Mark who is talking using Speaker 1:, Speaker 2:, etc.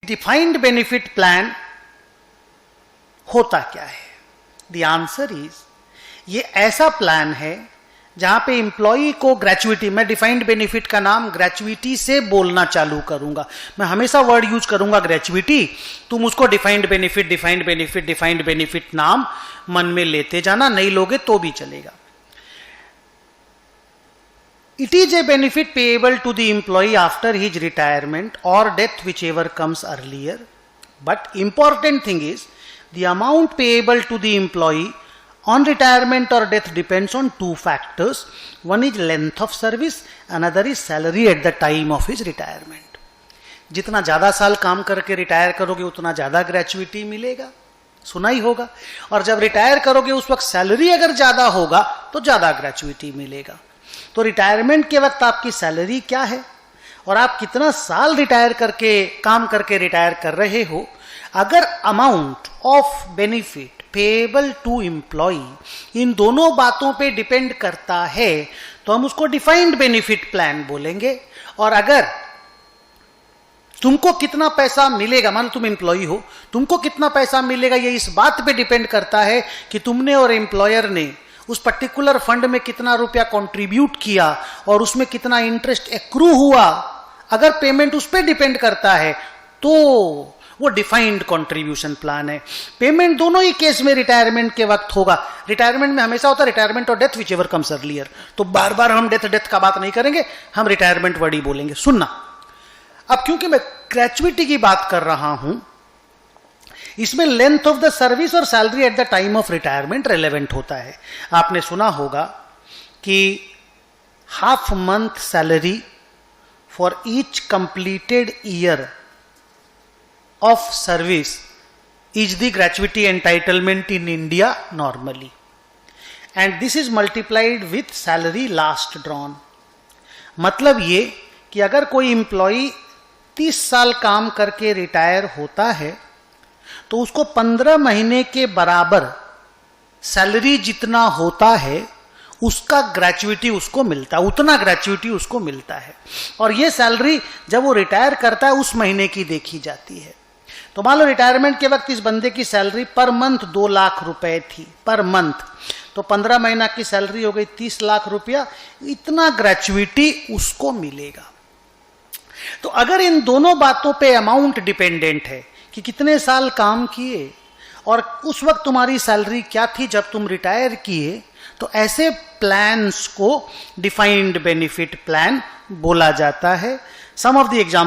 Speaker 1: Defined benefit plan होता क्या है? द आंसर इज, ये ऐसा प्लान है जहां पे इंप्लॉई को ग्रेचुइटी, मैं डिफाइंड बेनिफिट का नाम ग्रेचुइटी से बोलना चालू करूंगा। मैं हमेशा वर्ड यूज करूंगा ग्रेचुइटी, तुम उसको defined benefit defined benefit defined benefit नाम मन में लेते जाना, नहीं लोगे तो भी चलेगा। It is a benefit payable to the employee after his retirement or death, whichever comes earlier. But important thing is, the amount payable to the employee on retirement or death depends on two factors. One is length of service, another is salary at the time of his retirement. जितना ज़्यादा साल काम करके retire करोगे उतना ज़्यादा gratuity मिलेगा, सुना ही होगा। और जब रिटायर करोगे उस वक्त सैलरी अगर ज़्यादा होगा तो ज़्यादा ग्रेचुइटी मिलेगा। तो रिटायरमेंट के वक्त आपकी सैलरी क्या है और आप कितना साल रिटायर करके काम करके रिटायर कर रहे हो, अगर amount of benefit payable to employ इन दोनों बातों पे डिपेंड करता है तो हम उसको डिफाइंड बेनिफिट प्लान बोलेंगे। और अगर तुमको कितना पैसा मिलेगा, मान लो तुम एम्प्लॉय हो, तुमको कितना पैसा मिलेगा ये इस बात पे डिपेंड करता है कि तुमने और एम्प्लॉयर ने उस पर्टिकुलर फंड में कितना रुपया कंट्रीब्यूट किया और उसमें कितना इंटरेस्ट एक्रू हुआ। अगर पेमेंट उस पर डिपेंड करता है तो वो डिफाइंड कंट्रीब्यूशन प्लान है। पेमेंट दोनों ही केस में रिटायरमेंट के वक्त होगा। रिटायरमेंट में हमेशा होता है रिटायरमेंट और डेथ, व्हिचएवर कम्स अर्लियर। तो बार बार हम डेथ का बात नहीं करेंगे, हम रिटायरमेंट वर्ड ही बोलेंगे। सुनना, अब क्योंकि मैं ग्रेचुइटी की बात कर रहा हूं, इसमें लेंथ ऑफ द सर्विस और salary at the time of retirement relevant होता है। आपने सुना होगा कि half month salary for each completed year of service is the gratuity entitlement in India normally, and this is multiplied with salary last drawn. मतलब ये कि अगर कोई इंप्लॉई 30 साल काम करके रिटायर होता है तो उसको 15 महीने के बराबर सैलरी जितना होता है उसका ग्रेचुइटी उसको मिलता है, उतना ग्रेचुइटी उसको मिलता है। और ये सैलरी जब वो रिटायर करता है उस महीने की देखी जाती है। तो मान लो रिटायरमेंट के वक्त इस बंदे की सैलरी पर मंथ 2 लाख रुपए थी पर मंथ, तो 15 महीना की सैलरी हो गई 30 लाख रुपया, इतना ग्रेचुइटी उसको मिलेगा। तो अगर इन दोनों बातों पे अमाउंट डिपेंडेंट है कि कितने साल काम किए और उस वक्त तुम्हारी सैलरी क्या थी जब तुम रिटायर किए, तो ऐसे प्लान्स को डिफाइंड बेनिफिट प्लान बोला जाता है। सम ऑफ द एग्जांपल